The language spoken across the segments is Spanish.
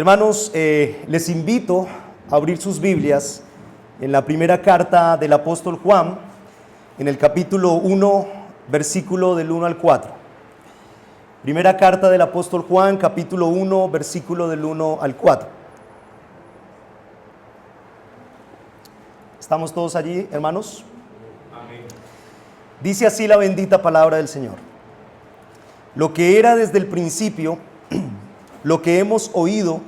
Hermanos, les invito a abrir sus Biblias en la primera carta del apóstol Juan, en el capítulo 1, versículo del 1 al 4. Primera carta del apóstol Juan, capítulo 1, versículo del 1 al 4. ¿Estamos todos allí, hermanos? Amén. Dice así la bendita palabra del Señor. Lo que era desde el principio, lo que hemos oído,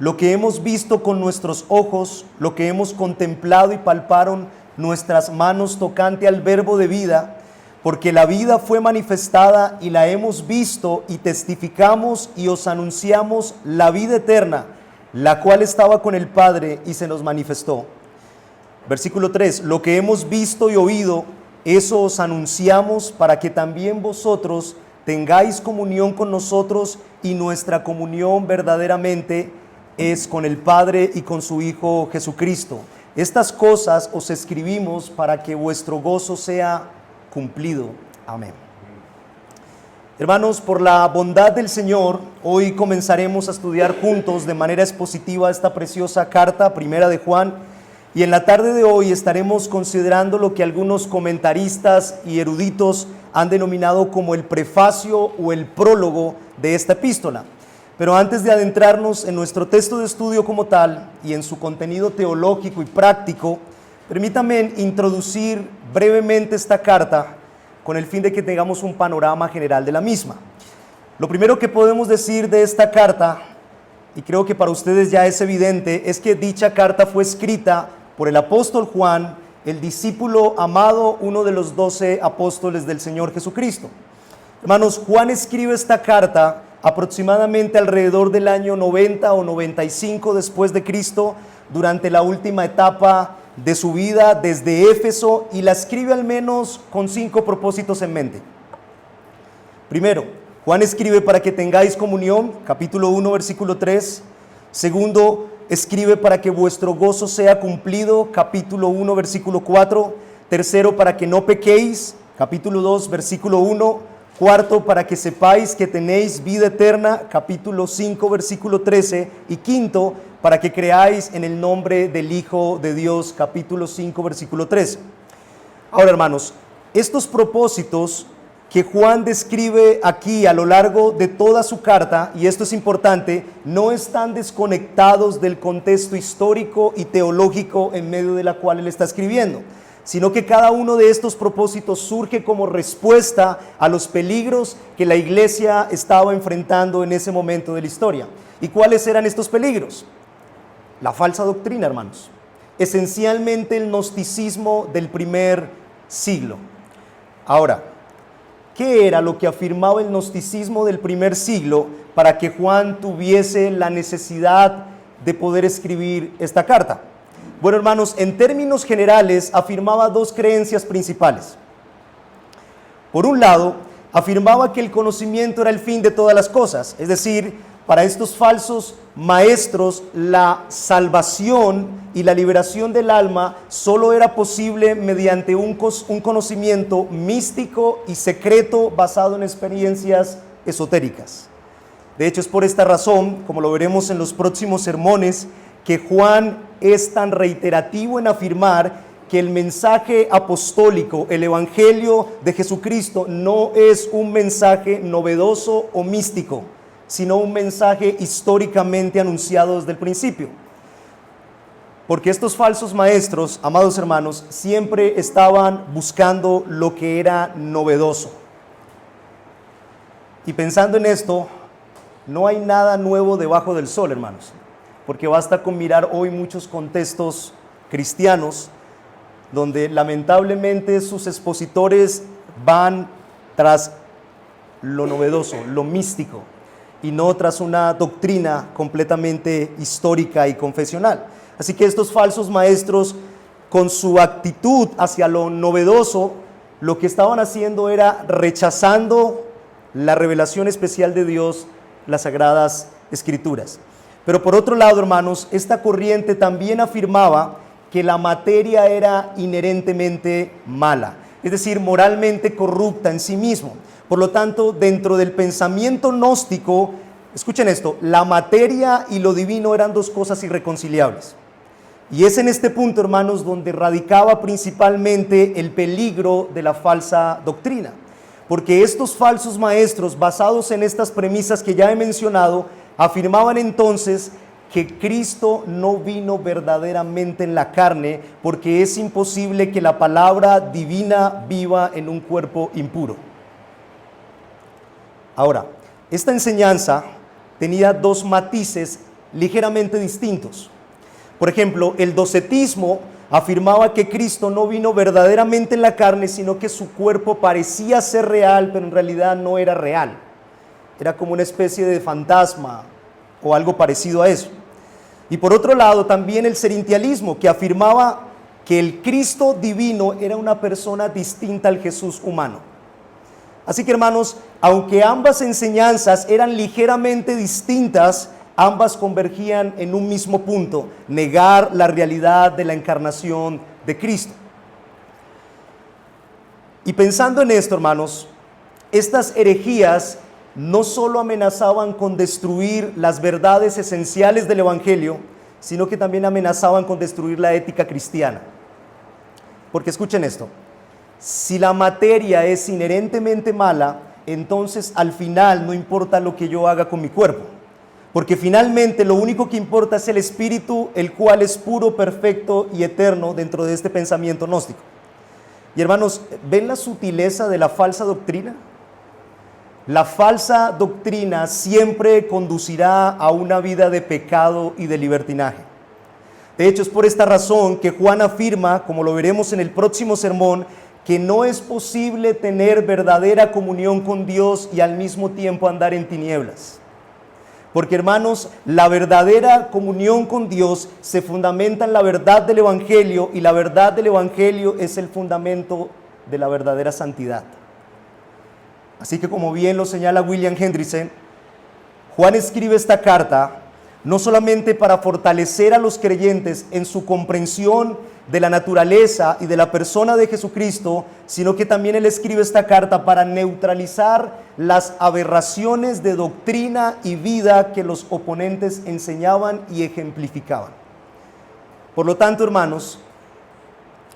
lo que hemos visto con nuestros ojos, lo que hemos contemplado y palparon nuestras manos tocante al verbo de vida, porque la vida fue manifestada y la hemos visto y testificamos y os anunciamos la vida eterna, la cual estaba con el Padre y se nos manifestó. Versículo 3, lo que hemos visto y oído, eso os anunciamos para que también vosotros tengáis comunión con nosotros, y nuestra comunión verdaderamente es con el Padre y con su Hijo Jesucristo. Estas cosas os escribimos para que vuestro gozo sea cumplido. Amén. Hermanos, por la bondad del Señor, hoy comenzaremos a estudiar juntos de manera expositiva esta preciosa carta, primera de Juan, y en la tarde de hoy estaremos considerando lo que algunos comentaristas y eruditos han denominado como el prefacio o el prólogo de esta epístola. Pero antes de adentrarnos en nuestro texto de estudio como tal y en su contenido teológico y práctico, permítanme introducir brevemente esta carta con el fin de que tengamos un panorama general de la misma. Lo primero que podemos decir de esta carta, y creo que para ustedes ya es evidente, es que dicha carta fue escrita por el apóstol Juan, el discípulo amado, uno de los 12 apóstoles del Señor Jesucristo. Hermanos, Juan escribe esta carta aproximadamente alrededor del año 90 o 95 después de Cristo, durante la última etapa de su vida desde Éfeso, y la escribe al menos con 5 propósitos en mente. Primero, Juan escribe para que tengáis comunión, capítulo 1, versículo 3. Segundo, escribe para que vuestro gozo sea cumplido, capítulo 1, versículo 4. Tercero, para que no pequéis, capítulo 2, versículo 1. Cuarto, para que sepáis que tenéis vida eterna, capítulo 5, versículo 13. Y quinto, para que creáis en el nombre del Hijo de Dios, capítulo 5, versículo 13. Ahora, hermanos, estos propósitos que Juan describe aquí a lo largo de toda su carta, y esto es importante, no están desconectados del contexto histórico y teológico en medio de la cual él está escribiendo, sino que cada uno de estos propósitos surge como respuesta a los peligros que la iglesia estaba enfrentando en ese momento de la historia. ¿Y cuáles eran estos peligros? La falsa doctrina, hermanos. Esencialmente el gnosticismo del primer siglo. Ahora, ¿qué era lo que afirmaba el gnosticismo del primer siglo para que Juan tuviese la necesidad de poder escribir esta carta? Bueno, hermanos, en términos generales afirmaba 2 creencias principales. Por un lado, afirmaba que el conocimiento era el fin de todas las cosas, es decir, para estos falsos maestros la salvación y la liberación del alma solo era posible mediante un conocimiento místico y secreto basado en experiencias esotéricas. De hecho, es por esta razón, como lo veremos en los próximos sermones, que Juan es tan reiterativo en afirmar que el mensaje apostólico, el evangelio de Jesucristo, no es un mensaje novedoso o místico, sino un mensaje históricamente anunciado desde el principio. Porque estos falsos maestros, amados hermanos, siempre estaban buscando lo que era novedoso. Y pensando en esto, no hay nada nuevo debajo del sol, hermanos, porque basta con mirar hoy muchos contextos cristianos donde lamentablemente sus expositores van tras lo novedoso, lo místico, y no tras una doctrina completamente histórica y confesional. Así que estos falsos maestros, con su actitud hacia lo novedoso, lo que estaban haciendo era rechazando la revelación especial de Dios, las Sagradas Escrituras. Pero por otro lado, hermanos, esta corriente también afirmaba que la materia era inherentemente mala, es decir, moralmente corrupta en sí mismo. Por lo tanto, dentro del pensamiento gnóstico, Escuchen esto, la materia y lo divino eran dos cosas irreconciliables. Y es en este punto, hermanos, donde radicaba principalmente el peligro de la falsa doctrina. Porque estos falsos maestros, basados en estas premisas que ya he mencionado, afirmaban entonces que Cristo no vino verdaderamente en la carne, porque es imposible que la palabra divina viva en un cuerpo impuro. Ahora, esta enseñanza tenía dos matices ligeramente distintos. Por ejemplo, el docetismo afirmaba que Cristo no vino verdaderamente en la carne, sino que su cuerpo parecía ser real, pero en realidad no era real. Era como una especie de fantasma o algo parecido a eso. Y por otro lado, también el serintialismo, que afirmaba que el Cristo divino era una persona distinta al Jesús humano. Así que, hermanos, aunque ambas enseñanzas eran ligeramente distintas, ambas convergían en un mismo punto: negar la realidad de la encarnación de Cristo. Y pensando en esto, hermanos, estas herejías no solo amenazaban con destruir las verdades esenciales del Evangelio, sino que también amenazaban con destruir la ética cristiana. Porque escuchen esto, si la materia es inherentemente mala, entonces al final no importa lo que yo haga con mi cuerpo. Porque finalmente lo único que importa es el espíritu, el cual es puro, perfecto y eterno dentro de este pensamiento gnóstico. Y hermanos, ¿ven la sutileza de la falsa doctrina? La falsa doctrina siempre conducirá a una vida de pecado y de libertinaje. De hecho, es por esta razón que Juan afirma, como lo veremos en el próximo sermón, que no es posible tener verdadera comunión con Dios y al mismo tiempo andar en tinieblas. Porque, hermanos, la verdadera comunión con Dios se fundamenta en la verdad del Evangelio, y la verdad del Evangelio es el fundamento de la verdadera santidad. Así que, como bien lo señala William Hendriksen, Juan escribe esta carta no solamente para fortalecer a los creyentes en su comprensión de la naturaleza y de la persona de Jesucristo, sino que también él escribe esta carta para neutralizar las aberraciones de doctrina y vida que los oponentes enseñaban y ejemplificaban. Por lo tanto, hermanos,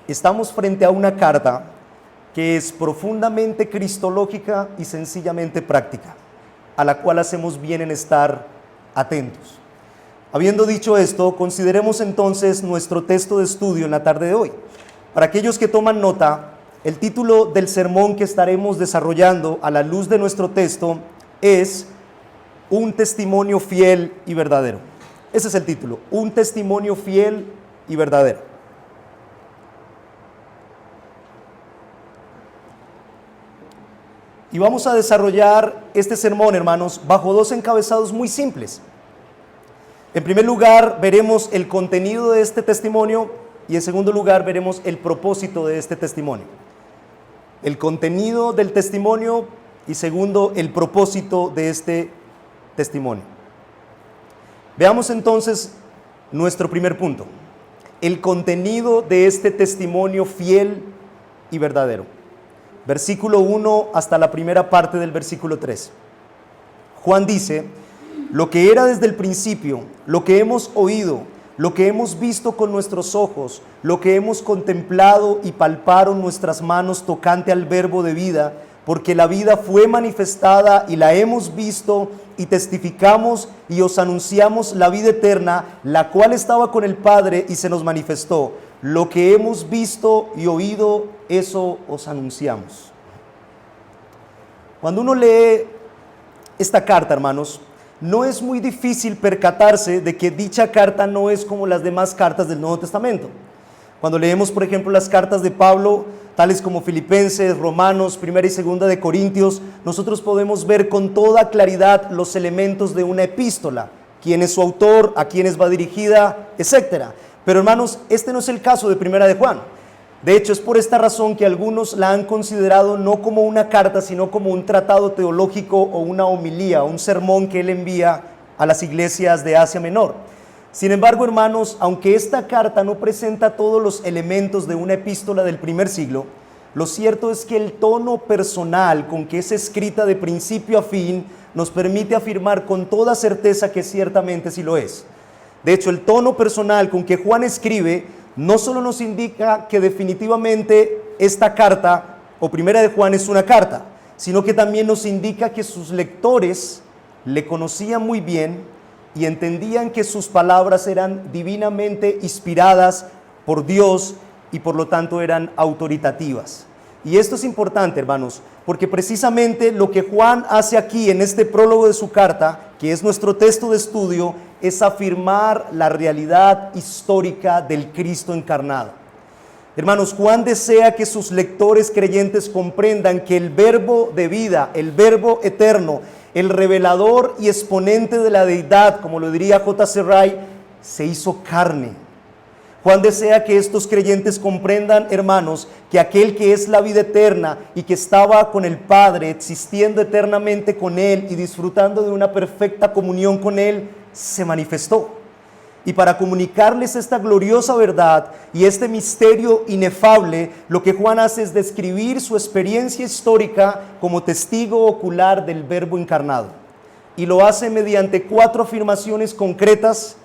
estamos frente a una carta que es profundamente cristológica y sencillamente práctica, a la cual hacemos bien en estar atentos. Habiendo dicho esto, consideremos entonces nuestro texto de estudio en la tarde de hoy. Para aquellos que toman nota, el título del sermón que estaremos desarrollando a la luz de nuestro texto es Un testimonio fiel y verdadero. Ese es el título, un testimonio fiel y verdadero. Y vamos a desarrollar este sermón, hermanos, bajo dos encabezados muy simples. En primer lugar, veremos el contenido de este testimonio, y en segundo lugar, veremos el propósito de este testimonio. El contenido del testimonio y segundo, el propósito de este testimonio. Veamos entonces nuestro primer punto, el contenido de este testimonio fiel y verdadero. Versículo 1 hasta la primera parte del versículo 3. Juan dice: lo que era desde el principio, lo que hemos oído, lo que hemos visto con nuestros ojos, lo que hemos contemplado y palparon nuestras manos tocante al verbo de vida, porque la vida fue manifestada y la hemos visto y testificamos y os anunciamos la vida eterna, la cual estaba con el Padre y se nos manifestó. Lo que hemos visto y oído, eso os anunciamos. Cuando uno lee esta carta, hermanos, no es muy difícil percatarse de que dicha carta no es como las demás cartas del Nuevo Testamento. Cuando leemos, por ejemplo, las cartas de Pablo, tales como Filipenses, Romanos, Primera y Segunda de Corintios, nosotros podemos ver con toda claridad los elementos de una epístola, quién es su autor, a quiénes va dirigida, etc. Pero, hermanos, este no es el caso de Primera de Juan. De hecho, es por esta razón que algunos la han considerado no como una carta, sino como un tratado teológico o una homilía, un sermón que él envía a las iglesias de Asia Menor. Sin embargo, hermanos, aunque esta carta no presenta todos los elementos de una epístola del primer siglo, lo cierto es que el tono personal con que es escrita de principio a fin nos permite afirmar con toda certeza que ciertamente sí lo es. De hecho, el tono personal con que Juan escribe no solo nos indica que definitivamente esta carta o primera de Juan es una carta, sino que también nos indica que sus lectores le conocían muy bien y entendían que sus palabras eran divinamente inspiradas por Dios y por lo tanto eran autoritativas. Y esto es importante, hermanos, porque precisamente lo que Juan hace aquí en este prólogo de su carta, que es nuestro texto de estudio, es afirmar la realidad histórica del Cristo encarnado. Hermanos, Juan desea que sus lectores creyentes comprendan que el verbo de vida, el verbo eterno, el revelador y exponente de la deidad, como lo diría J.C. Wright, se hizo carne. Juan desea que estos creyentes comprendan, hermanos, que aquel que es la vida eterna y que estaba con el Padre, existiendo eternamente con Él y disfrutando de una perfecta comunión con Él, se manifestó. Y para comunicarles esta gloriosa verdad y este misterio inefable, lo que Juan hace es describir su experiencia histórica como testigo ocular del Verbo encarnado. Y lo hace mediante 4 afirmaciones concretas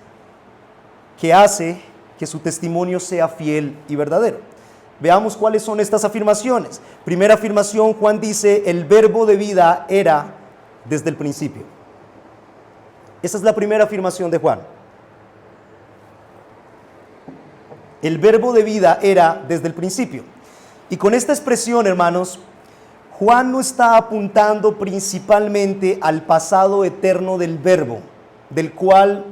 que hace que su testimonio sea fiel y verdadero. Veamos cuáles son estas afirmaciones. Primera afirmación, Juan dice, el verbo de vida era desde el principio. Esa es la primera afirmación de Juan. El verbo de vida era desde el principio. Y con esta expresión, hermanos, Juan no está apuntando principalmente al pasado eterno del verbo, del cual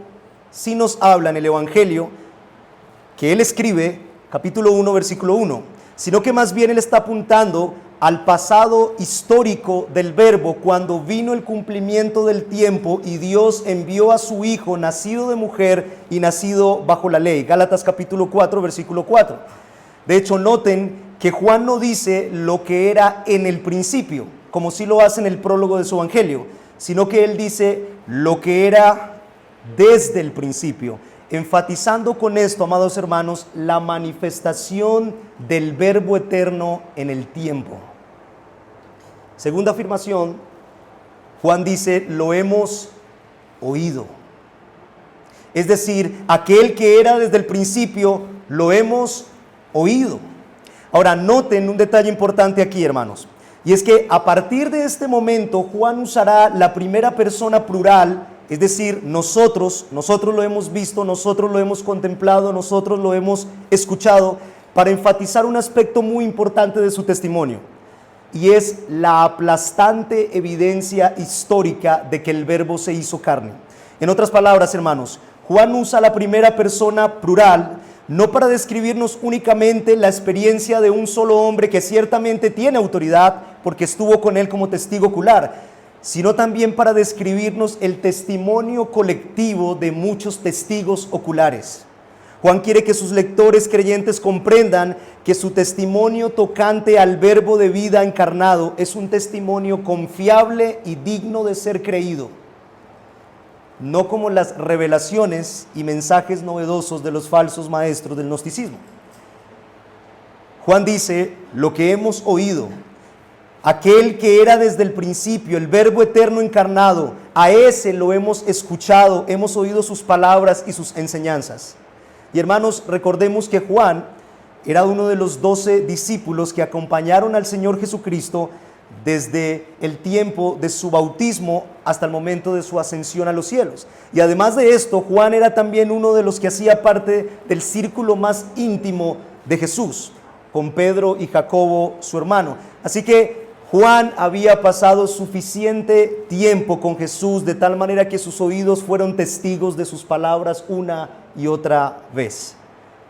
sí nos habla en el Evangelio, que él escribe, capítulo 1, versículo 1, sino que más bien él está apuntando al pasado histórico del verbo, cuando vino el cumplimiento del tiempo y Dios envió a su Hijo, nacido de mujer y nacido bajo la ley. Gálatas capítulo 4, versículo 4. De hecho, noten que Juan no dice lo que era en el principio, como sí lo hace en el prólogo de su evangelio, sino que él dice lo que era desde el principio, enfatizando con esto, amados hermanos, la manifestación del verbo eterno en el tiempo. Segunda afirmación, Juan dice, lo hemos oído. Es decir, aquel que era desde el principio, lo hemos oído. Ahora, noten un detalle importante aquí, hermanos, y es que a partir de este momento, Juan usará la primera persona plural, es decir, nosotros lo hemos visto, nosotros lo hemos contemplado, nosotros lo hemos escuchado, para enfatizar un aspecto muy importante de su testimonio, y es la aplastante evidencia histórica de que el verbo se hizo carne. En otras palabras, hermanos, Juan usa la primera persona plural, no para describirnos únicamente la experiencia de un solo hombre que ciertamente tiene autoridad, porque estuvo con él como testigo ocular, sino también para describirnos el testimonio colectivo de muchos testigos oculares. Juan quiere que sus lectores creyentes comprendan que su testimonio tocante al verbo de vida encarnado es un testimonio confiable y digno de ser creído, no como las revelaciones y mensajes novedosos de los falsos maestros del gnosticismo. Juan dice, lo que hemos oído, aquel que era desde el principio, el verbo eterno encarnado, a ese lo hemos escuchado, hemos oído sus palabras y sus enseñanzas. Y hermanos, recordemos que Juan era uno de los 12 discípulos que acompañaron al Señor Jesucristo desde el tiempo de su bautismo hasta el momento de su ascensión a los cielos. Y además de esto, Juan era también uno de los que hacía parte del círculo más íntimo de Jesús, con Pedro y Jacobo, su hermano. Así que Juan había pasado suficiente tiempo con Jesús, de tal manera que sus oídos fueron testigos de sus palabras una y otra vez.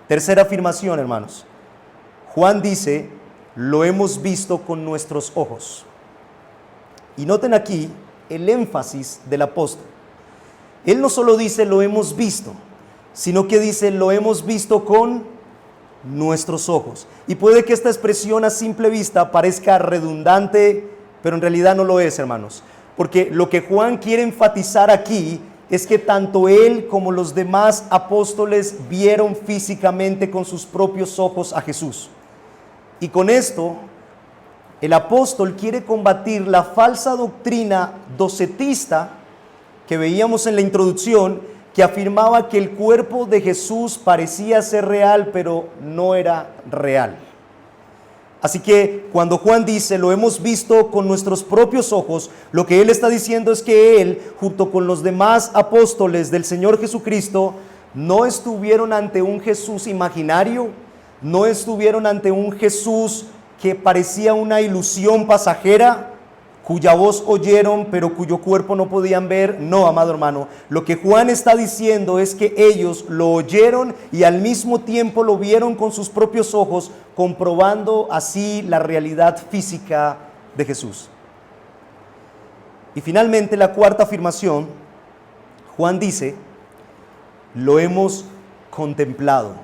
Tercera afirmación, hermanos. Juan dice, lo hemos visto con nuestros ojos. Y noten aquí el énfasis del apóstol. Él no solo dice lo hemos visto, sino que dice lo hemos visto con nuestros ojos. Y puede que esta expresión a simple vista parezca redundante, pero en realidad no lo es, hermanos. Porque lo que Juan quiere enfatizar aquí es que tanto él como los demás apóstoles vieron físicamente con sus propios ojos a Jesús. Y con esto, el apóstol quiere combatir la falsa doctrina docetista que veíamos en la introducción, que afirmaba que el cuerpo de Jesús parecía ser real, pero no era real. Así que cuando Juan dice, lo hemos visto con nuestros propios ojos, lo que él está diciendo es que él, junto con los demás apóstoles del Señor Jesucristo, no estuvieron ante un Jesús imaginario, no estuvieron ante un Jesús que parecía una ilusión pasajera, cuya voz oyeron, pero cuyo cuerpo no podían ver. No, amado hermano, lo que Juan está diciendo es que ellos lo oyeron y al mismo tiempo lo vieron con sus propios ojos, comprobando así la realidad física de Jesús. Y finalmente, la cuarta afirmación, Juan dice, lo hemos contemplado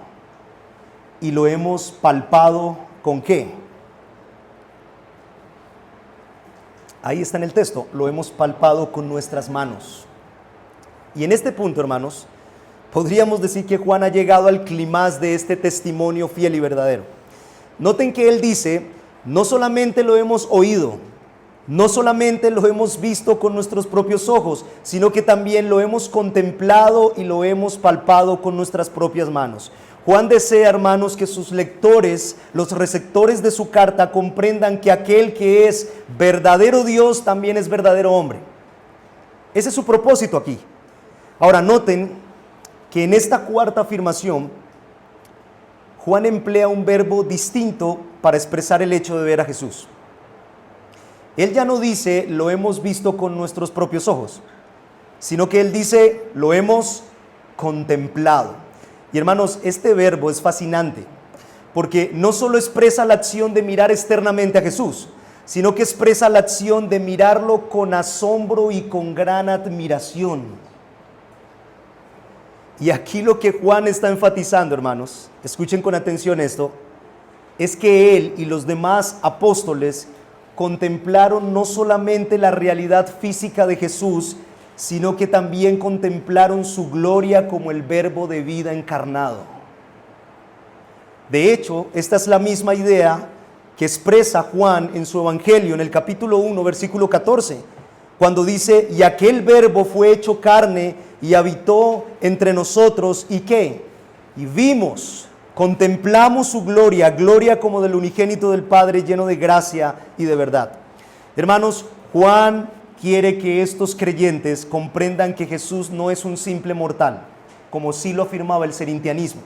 y lo hemos palpado. ¿Con qué? Ahí está en el texto, lo hemos palpado con nuestras manos. Y en este punto, hermanos, podríamos decir que Juan ha llegado al clímax de este testimonio fiel y verdadero. Noten que él dice, no solamente lo hemos oído, no solamente lo hemos visto con nuestros propios ojos, sino que también lo hemos contemplado y lo hemos palpado con nuestras propias manos. Juan desea, hermanos, que sus lectores, los receptores de su carta, comprendan que aquel que es verdadero Dios también es verdadero hombre. Ese es su propósito aquí. Ahora, noten que en esta cuarta afirmación, Juan emplea un verbo distinto para expresar el hecho de ver a Jesús. Él ya no dice, lo hemos visto con nuestros propios ojos, sino que él dice, lo hemos contemplado. Y hermanos, este verbo es fascinante, porque no solo expresa la acción de mirar externamente a Jesús, sino que expresa la acción de mirarlo con asombro y con gran admiración. Y aquí lo que Juan está enfatizando, hermanos, escuchen con atención esto, es que él y los demás apóstoles contemplaron no solamente la realidad física de Jesús, sino que también contemplaron su gloria como el verbo de vida encarnado. De hecho, esta es la misma idea que expresa Juan en su Evangelio, en el capítulo 1, versículo 14, cuando dice, y aquel verbo fue hecho carne y habitó entre nosotros, ¿y qué? Y vimos, contemplamos su gloria, gloria como del unigénito del Padre, lleno de gracia y de verdad. Hermanos, Juan quiere que estos creyentes comprendan que Jesús no es un simple mortal, como sí lo afirmaba el serintianismo.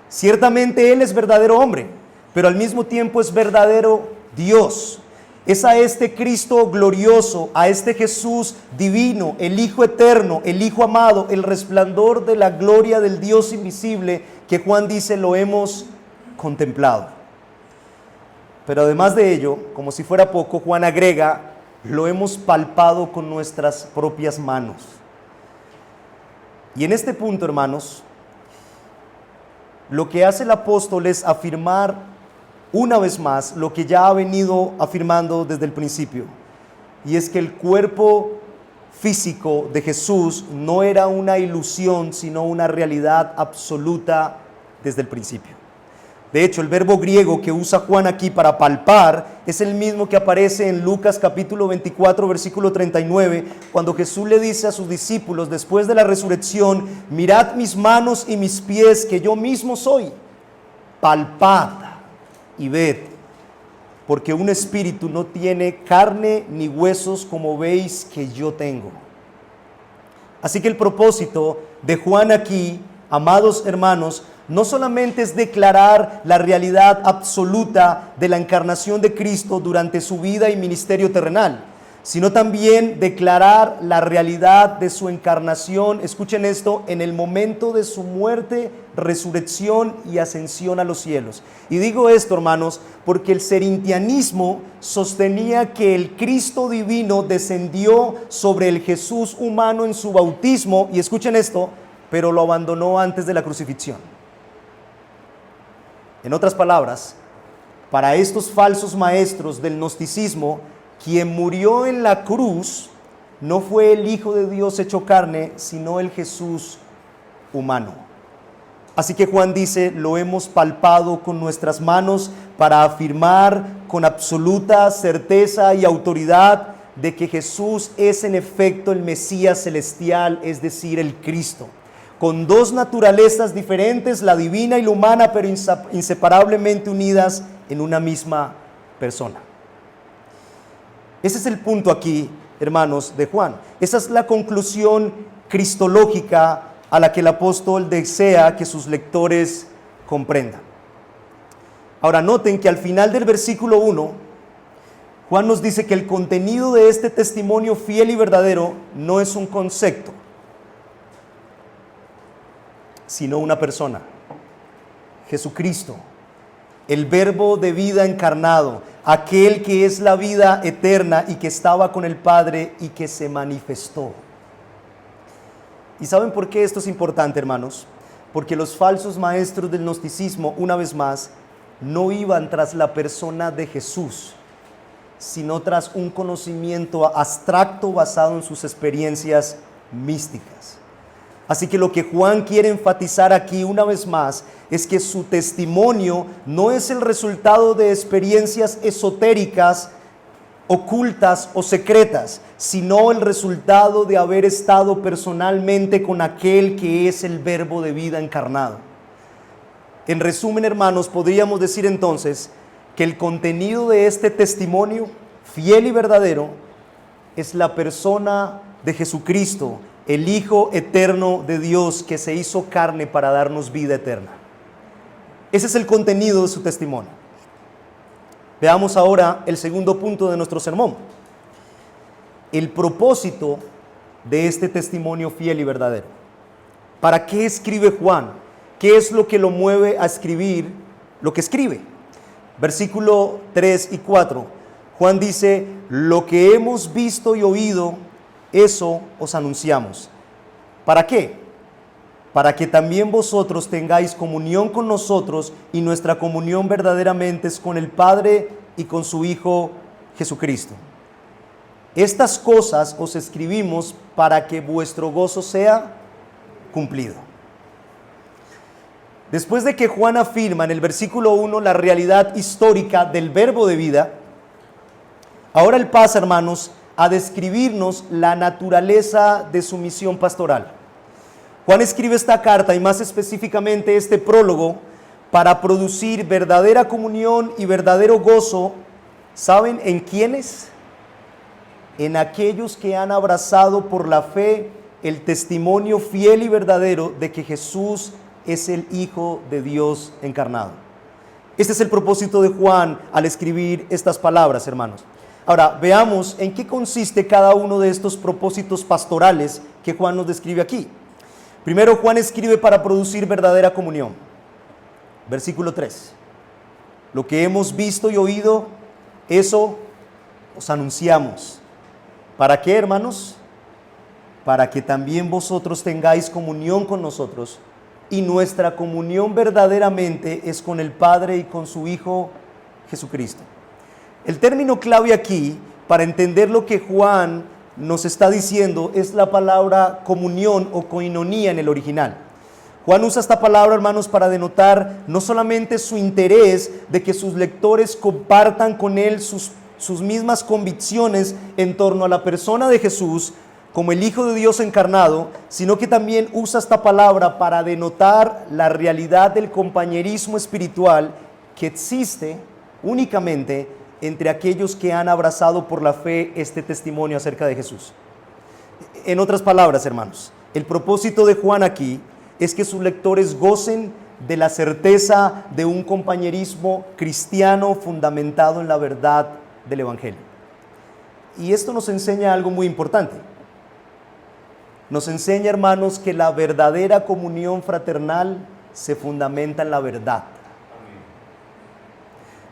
Ciertamente Él es verdadero hombre, pero al mismo tiempo es verdadero Dios. Es a este Cristo glorioso, a este Jesús divino, el Hijo eterno, el Hijo amado, el resplandor de la gloria del Dios invisible, que Juan dice lo hemos contemplado. Pero además de ello, como si fuera poco, Juan agrega, lo hemos palpado con nuestras propias manos. Y en este punto, hermanos, lo que hace el apóstol es afirmar una vez más lo que ya ha venido afirmando desde el principio, y es que el cuerpo físico de Jesús no era una ilusión, sino una realidad absoluta desde el principio. De hecho, el verbo griego que usa Juan aquí para palpar es el mismo que aparece en Lucas capítulo 24, versículo 39, cuando Jesús le dice a sus discípulos después de la resurrección, mirad mis manos y mis pies, que yo mismo soy, palpad y ved, porque un espíritu no tiene carne ni huesos como veis que yo tengo. Así que el propósito de Juan aquí, amados hermanos, no solamente es declarar la realidad absoluta de la encarnación de Cristo durante su vida y ministerio terrenal, sino también declarar la realidad de su encarnación, escuchen esto, en el momento de su muerte, resurrección y ascensión a los cielos. Y digo esto, hermanos, porque el serintianismo sostenía que el Cristo divino descendió sobre el Jesús humano en su bautismo, y escuchen esto, pero lo abandonó antes de la crucifixión. En otras palabras, para estos falsos maestros del gnosticismo, quien murió en la cruz no fue el Hijo de Dios hecho carne, sino el Jesús humano. Así que Juan dice, lo hemos palpado con nuestras manos para afirmar con absoluta certeza y autoridad de que Jesús es en efecto el Mesías celestial, es decir, el Cristo, con dos naturalezas diferentes, la divina y la humana, pero inseparablemente unidas en una misma persona. Ese es el punto aquí, hermanos, de Juan. Esa es la conclusión cristológica a la que el apóstol desea que sus lectores comprendan. Ahora noten que al final del versículo 1, Juan nos dice que el contenido de este testimonio fiel y verdadero no es un concepto, sino una persona, Jesucristo, el verbo de vida encarnado, aquel que es la vida eterna y que estaba con el Padre y que se manifestó. ¿Y saben por qué esto es importante, hermanos? Porque los falsos maestros del gnosticismo, una vez más, no iban tras la persona de Jesús, sino tras un conocimiento abstracto basado en sus experiencias místicas. Así que lo que Juan quiere enfatizar aquí una vez más es que su testimonio no es el resultado de experiencias esotéricas, ocultas o secretas, sino el resultado de haber estado personalmente con aquel que es el verbo de vida encarnado. En resumen, hermanos, podríamos decir entonces que el contenido de este testimonio fiel y verdadero es la persona de Jesucristo, el Hijo eterno de Dios que se hizo carne para darnos vida eterna. Ese es el contenido de su testimonio. Veamos ahora el segundo punto de nuestro sermón. El propósito de este testimonio fiel y verdadero. ¿Para qué escribe Juan? ¿Qué es lo que lo mueve a escribir lo que escribe? Versículo 3 y 4. Juan dice, lo que hemos visto y oído, eso os anunciamos. ¿Para qué? Para que también vosotros tengáis comunión con nosotros, y nuestra comunión verdaderamente es con el Padre y con su Hijo Jesucristo. Estas cosas os escribimos para que vuestro gozo sea cumplido. Después de que Juan afirma en el versículo 1 la realidad histórica del verbo de vida, ahora él pasa, hermanos, a describirnos la naturaleza de su misión pastoral. Juan escribe esta carta y más específicamente este prólogo para producir verdadera comunión y verdadero gozo. ¿Saben en quiénes? En aquellos que han abrazado por la fe el testimonio fiel y verdadero de que Jesús es el Hijo de Dios encarnado. Este es el propósito de Juan al escribir estas palabras, hermanos. Ahora, veamos en qué consiste cada uno de estos propósitos pastorales que Juan nos describe aquí. Primero, Juan escribe para producir verdadera comunión. Versículo 3. Lo que hemos visto y oído, eso os anunciamos. ¿Para qué, hermanos? Para que también vosotros tengáis comunión con nosotros, y nuestra comunión verdaderamente es con el Padre y con su Hijo Jesucristo. El término clave aquí, para entender lo que Juan nos está diciendo, es la palabra comunión o koinonía en el original. Juan usa esta palabra, hermanos, para denotar no solamente su interés de que sus lectores compartan con él sus mismas convicciones en torno a la persona de Jesús como el Hijo de Dios encarnado, sino que también usa esta palabra para denotar la realidad del compañerismo espiritual que existe únicamente entre aquellos que han abrazado por la fe este testimonio acerca de Jesús. En otras palabras, hermanos, el propósito de Juan aquí es que sus lectores gocen de la certeza de un compañerismo cristiano fundamentado en la verdad del Evangelio. Y esto nos enseña algo muy importante. Nos enseña, hermanos, que la verdadera comunión fraternal se fundamenta en la verdad.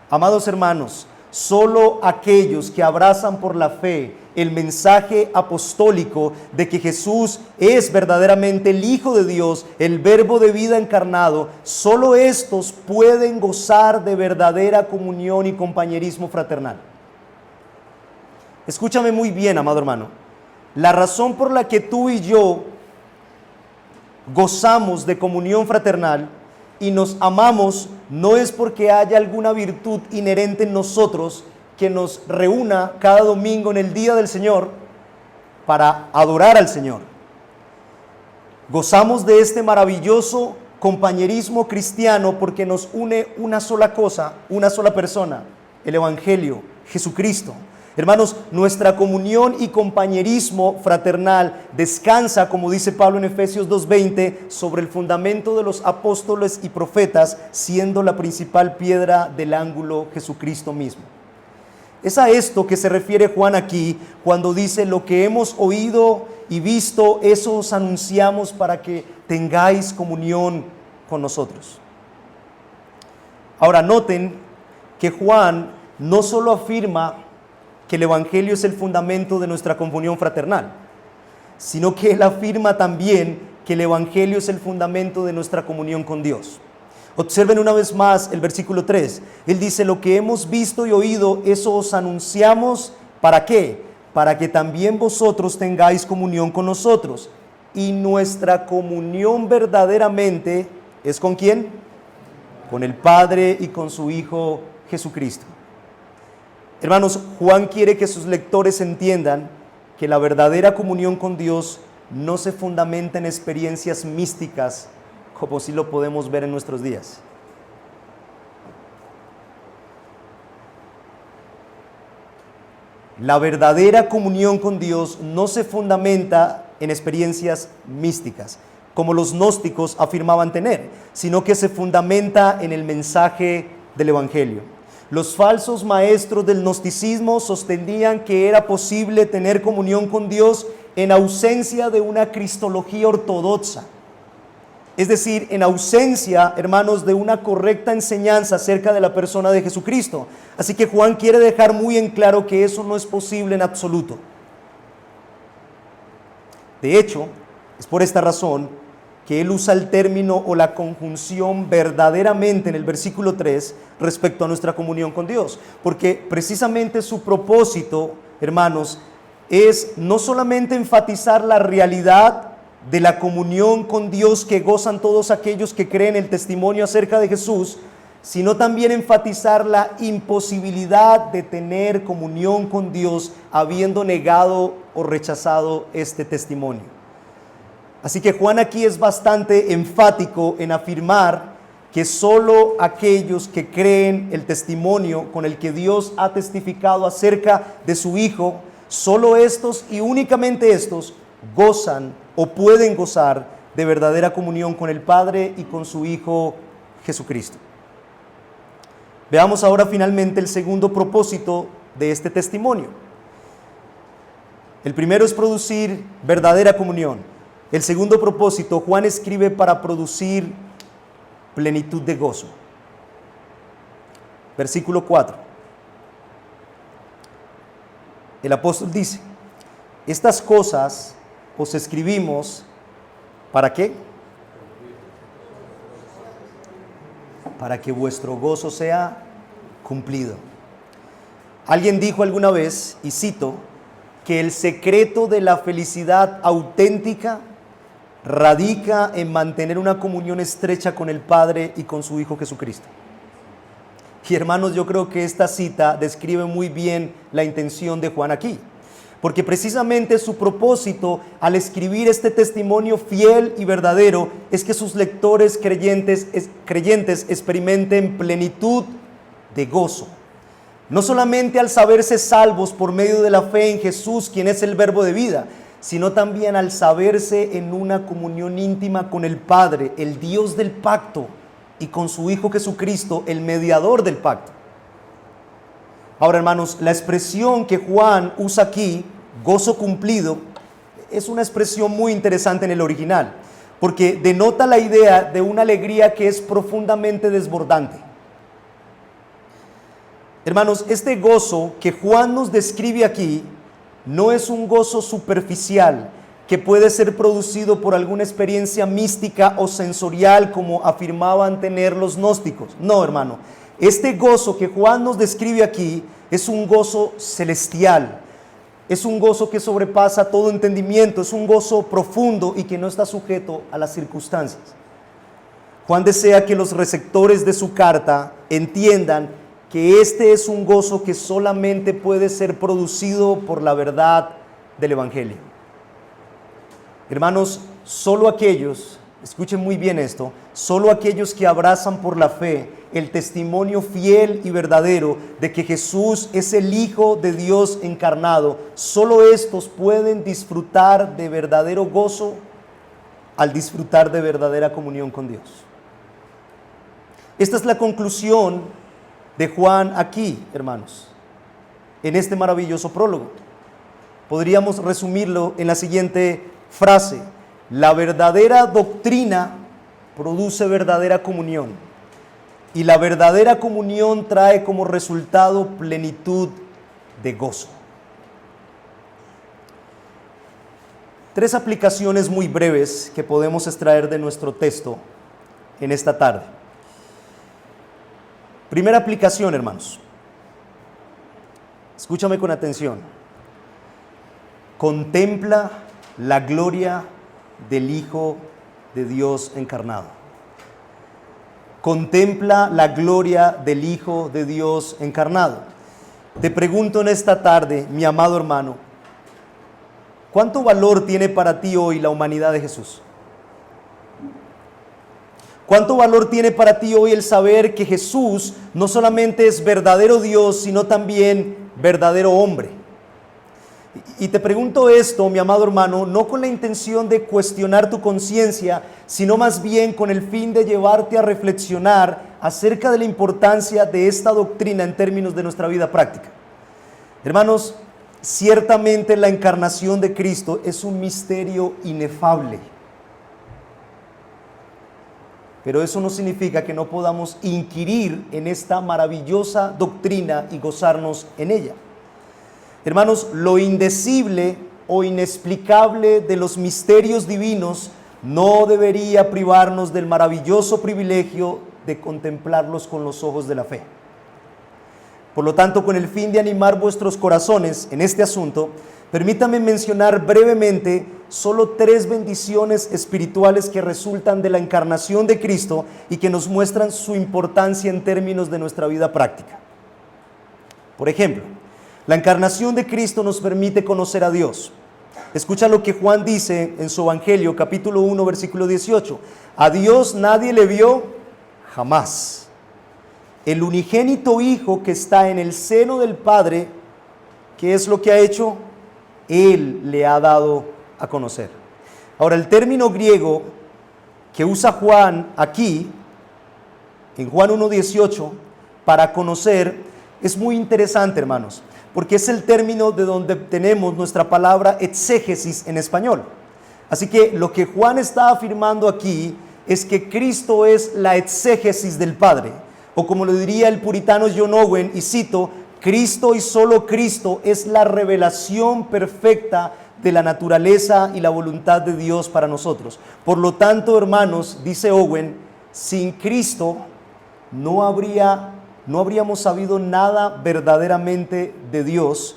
Amados hermanos, solo aquellos que abrazan por la fe el mensaje apostólico de que Jesús es verdaderamente el Hijo de Dios, el Verbo de vida encarnado, solo estos pueden gozar de verdadera comunión y compañerismo fraternal. Escúchame muy bien, amado hermano. La razón por la que tú y yo gozamos de comunión fraternal y nos amamos, no es porque haya alguna virtud inherente en nosotros que nos reúna cada domingo en el día del Señor para adorar al Señor. Gozamos de este maravilloso compañerismo cristiano porque nos une una sola cosa, una sola persona, el Evangelio, Jesucristo. Hermanos, nuestra comunión y compañerismo fraternal descansa, como dice Pablo en Efesios 2:20, sobre el fundamento de los apóstoles y profetas, siendo la principal piedra del ángulo Jesucristo mismo. Es a esto que se refiere Juan aquí cuando dice: lo que hemos oído y visto, eso os anunciamos para que tengáis comunión con nosotros. Ahora noten que Juan no solo afirma que el Evangelio es el fundamento de nuestra comunión fraternal, sino que él afirma también que el Evangelio es el fundamento de nuestra comunión con Dios. Observen una vez más el versículo 3. Él dice: lo que hemos visto y oído, eso os anunciamos. ¿Para qué? Para que también vosotros tengáis comunión con nosotros. Y nuestra comunión verdaderamente es ¿con quién? Con el Padre y con su Hijo Jesucristo. Hermanos, Juan quiere que sus lectores entiendan que la verdadera comunión con Dios no se fundamenta en experiencias místicas, como sí lo podemos ver en nuestros días. La verdadera comunión con Dios no se fundamenta en experiencias místicas, como los gnósticos afirmaban tener, sino que se fundamenta en el mensaje del Evangelio. Los falsos maestros del gnosticismo sostenían que era posible tener comunión con Dios en ausencia de una cristología ortodoxa. Es decir, en ausencia, hermanos, de una correcta enseñanza acerca de la persona de Jesucristo. Así que Juan quiere dejar muy en claro que eso no es posible en absoluto. De hecho, es por esta razón que él usa el término o la conjunción verdaderamente en el versículo 3 respecto a nuestra comunión con Dios. Porque precisamente su propósito, hermanos, es no solamente enfatizar la realidad de la comunión con Dios que gozan todos aquellos que creen el testimonio acerca de Jesús, sino también enfatizar la imposibilidad de tener comunión con Dios habiendo negado o rechazado este testimonio. Así que Juan aquí es bastante enfático en afirmar que solo aquellos que creen el testimonio con el que Dios ha testificado acerca de su Hijo, solo estos y únicamente estos gozan o pueden gozar de verdadera comunión con el Padre y con su Hijo Jesucristo. Veamos ahora finalmente el segundo propósito de este testimonio. El primero es producir verdadera comunión. El segundo propósito, Juan escribe para producir plenitud de gozo. Versículo 4. El apóstol dice: estas cosas os escribimos, ¿para qué? Para que vuestro gozo sea cumplido. Alguien dijo alguna vez, y cito, que el secreto de la felicidad auténtica radica en mantener una comunión estrecha con el Padre y con su Hijo Jesucristo. Y hermanos, yo creo que esta cita describe muy bien la intención de Juan aquí, porque precisamente su propósito al escribir este testimonio fiel y verdadero es que sus lectores creyentes experimenten plenitud de gozo. No solamente al saberse salvos por medio de la fe en Jesús, quien es el verbo de vida, sino también al saberse en una comunión íntima con el Padre, el Dios del pacto, y con su Hijo Jesucristo, el mediador del pacto. Ahora, hermanos, la expresión que Juan usa aquí, gozo cumplido, es una expresión muy interesante en el original, porque denota la idea de una alegría que es profundamente desbordante. Hermanos, este gozo que Juan nos describe aquí no es un gozo superficial que puede ser producido por alguna experiencia mística o sensorial como afirmaban tener los gnósticos. No, hermano, este gozo que Juan nos describe aquí es un gozo celestial. es un gozo que sobrepasa todo entendimiento, es un gozo profundo y que no está sujeto a las circunstancias. Juan desea que los receptores de su carta entiendan que este es un gozo que solamente puede ser producido por la verdad del Evangelio. Hermanos, solo aquellos, escuchen muy bien esto, solo aquellos que abrazan por la fe el testimonio fiel y verdadero de que Jesús es el Hijo de Dios encarnado, solo estos pueden disfrutar de verdadero gozo al disfrutar de verdadera comunión con Dios. Esta es la conclusión de Juan aquí, hermanos, en este maravilloso prólogo. Podríamos resumirlo en la siguiente frase: la verdadera doctrina produce verdadera comunión, y la verdadera comunión trae como resultado plenitud de gozo. 3 aplicaciones muy breves que podemos extraer de nuestro texto en esta tarde. Primera aplicación, hermanos. Escúchame con atención. Contempla la gloria del Hijo de Dios encarnado. Contempla la gloria del Hijo de Dios encarnado. Te pregunto en esta tarde, mi amado hermano, ¿cuánto valor tiene para ti hoy la humanidad de Jesús? ¿Cuánto valor tiene para ti hoy el saber que Jesús no solamente es verdadero Dios, sino también verdadero hombre? Y te pregunto esto, mi amado hermano, no con la intención de cuestionar tu conciencia, sino más bien con el fin de llevarte a reflexionar acerca de la importancia de esta doctrina en términos de nuestra vida práctica. Hermanos, ciertamente la encarnación de Cristo es un misterio inefable. Pero eso no significa que no podamos inquirir en esta maravillosa doctrina y gozarnos en ella. Hermanos, lo indecible o inexplicable de los misterios divinos no debería privarnos del maravilloso privilegio de contemplarlos con los ojos de la fe. Por lo tanto, con el fin de animar vuestros corazones en este asunto, permítame mencionar brevemente solo 3 bendiciones espirituales que resultan de la encarnación de Cristo y que nos muestran su importancia en términos de nuestra vida práctica. Por ejemplo, la encarnación de Cristo nos permite conocer a Dios. Escucha lo que Juan dice en su Evangelio, capítulo 1, versículo 18. A Dios nadie le vio jamás. El unigénito Hijo que está en el seno del Padre, ¿qué es lo que ha hecho? Él le ha dado a conocer. Ahora, el término griego que usa Juan aquí, en Juan 1:18, para conocer, es muy interesante, hermanos, porque es el término de donde tenemos nuestra palabra exégesis en español. Así que lo que Juan está afirmando aquí es que Cristo es la exégesis del Padre, o como lo diría el puritano John Owen, y cito, Cristo y solo Cristo es la revelación perfecta de la naturaleza y la voluntad de Dios para nosotros. Por lo tanto, hermanos, dice Owen, sin Cristo no habríamos sabido nada verdaderamente de Dios,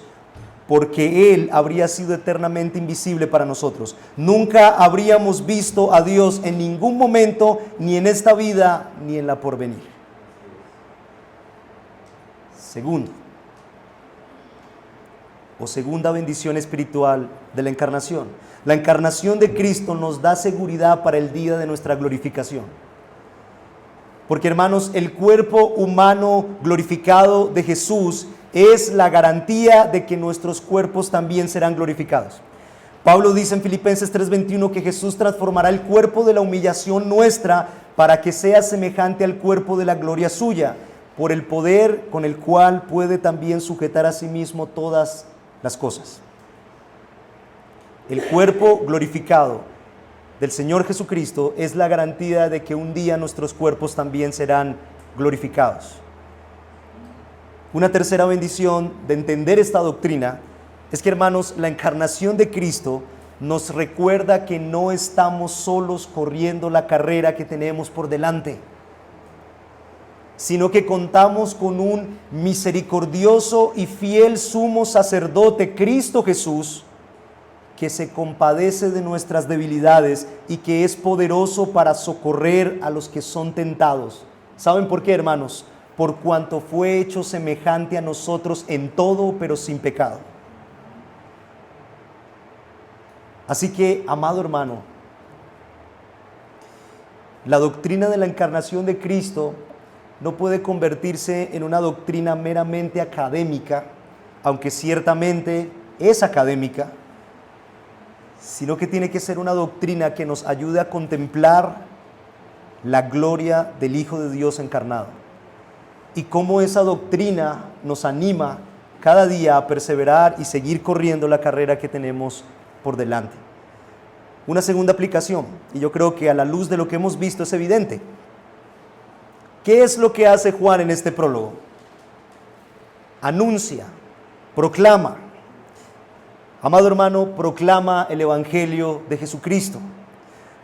porque Él habría sido eternamente invisible para nosotros. Nunca habríamos visto a Dios en ningún momento, ni en esta vida, ni en la porvenir. Segunda bendición espiritual de la encarnación. La encarnación de Cristo nos da seguridad para el día de nuestra glorificación. Porque, hermanos, el cuerpo humano glorificado de Jesús es la garantía de que nuestros cuerpos también serán glorificados. Pablo dice en Filipenses 3:21 que Jesús transformará el cuerpo de la humillación nuestra para que sea semejante al cuerpo de la gloria suya, por el poder con el cual puede también sujetar a sí mismo todas las cosas. El cuerpo glorificado del Señor Jesucristo es la garantía de que un día nuestros cuerpos también serán glorificados. Una tercera bendición de entender esta doctrina es que, hermanos, la encarnación de Cristo nos recuerda que no estamos solos corriendo la carrera que tenemos por delante. sino que contamos con un misericordioso y fiel sumo sacerdote, Cristo Jesús, que se compadece de nuestras debilidades y que es poderoso para socorrer a los que son tentados. ¿Saben por qué, hermanos? Por cuanto fue hecho semejante a nosotros en todo, pero sin pecado. Así que, amado hermano, la doctrina de la encarnación de Cristo no puede convertirse en una doctrina meramente académica, aunque ciertamente es académica, sino que tiene que ser una doctrina que nos ayude a contemplar la gloria del Hijo de Dios encarnado y cómo esa doctrina nos anima cada día a perseverar y seguir corriendo la carrera que tenemos por delante. Una segunda aplicación, y yo creo que a la luz de lo que hemos visto es evidente. ¿Qué es lo que hace Juan en este prólogo? Anuncia, proclama. Amado hermano, proclama el Evangelio de Jesucristo.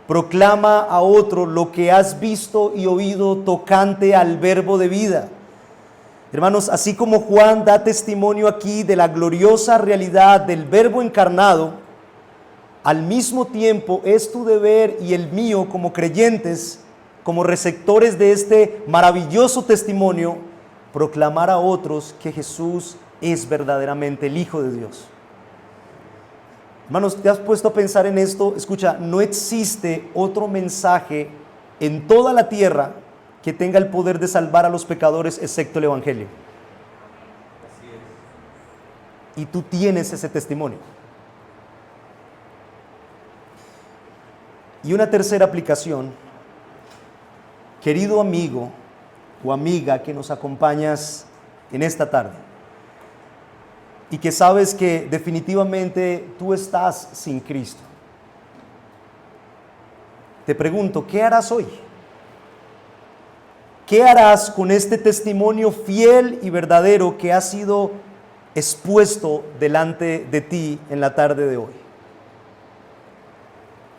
Proclama a otro lo que has visto y oído tocante al verbo de vida. Hermanos, así como Juan da testimonio aquí de la gloriosa realidad del verbo encarnado, al mismo tiempo es tu deber y el mío como creyentes, como receptores de este maravilloso testimonio, proclamar a otros que Jesús es verdaderamente el Hijo de Dios. Hermanos, ¿te has puesto a pensar en esto? Escucha, no existe otro mensaje en toda la tierra que tenga el poder de salvar a los pecadores excepto el Evangelio. Así es. Y tú tienes ese testimonio. Y una tercera aplicación, querido amigo o amiga que nos acompañas en esta tarde y que sabes que definitivamente tú estás sin Cristo. Te pregunto, ¿qué harás hoy? ¿Qué harás con este testimonio fiel y verdadero que ha sido expuesto delante de ti en la tarde de hoy?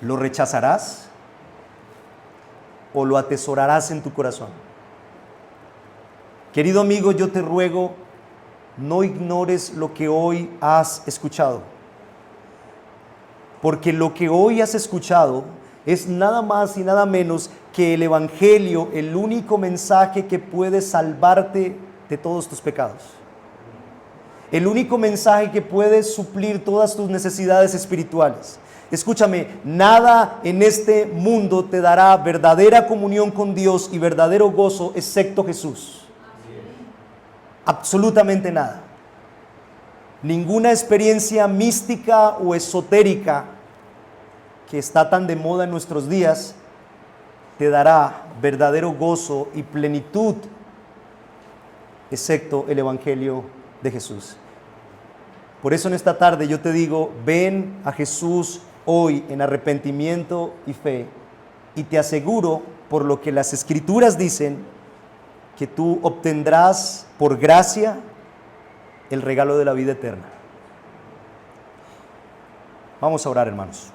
¿Lo rechazarás o lo atesorarás en tu corazón? Querido amigo, yo te ruego, no ignores lo que hoy has escuchado, porque lo que hoy has escuchado es nada más y nada menos que el Evangelio, el único mensaje que puede salvarte de todos tus pecados, el único mensaje que puede suplir todas tus necesidades espirituales. Escúchame, nada en este mundo te dará verdadera comunión con Dios y verdadero gozo excepto Jesús. Absolutamente nada. Ninguna experiencia mística o esotérica que está tan de moda en nuestros días te dará verdadero gozo y plenitud excepto el Evangelio de Jesús. Por eso en esta tarde yo te digo, ven a Jesús hoy en arrepentimiento y fe, y te aseguro, por lo que las Escrituras dicen, que tú obtendrás por gracia el regalo de la vida eterna. Vamos a orar, hermanos.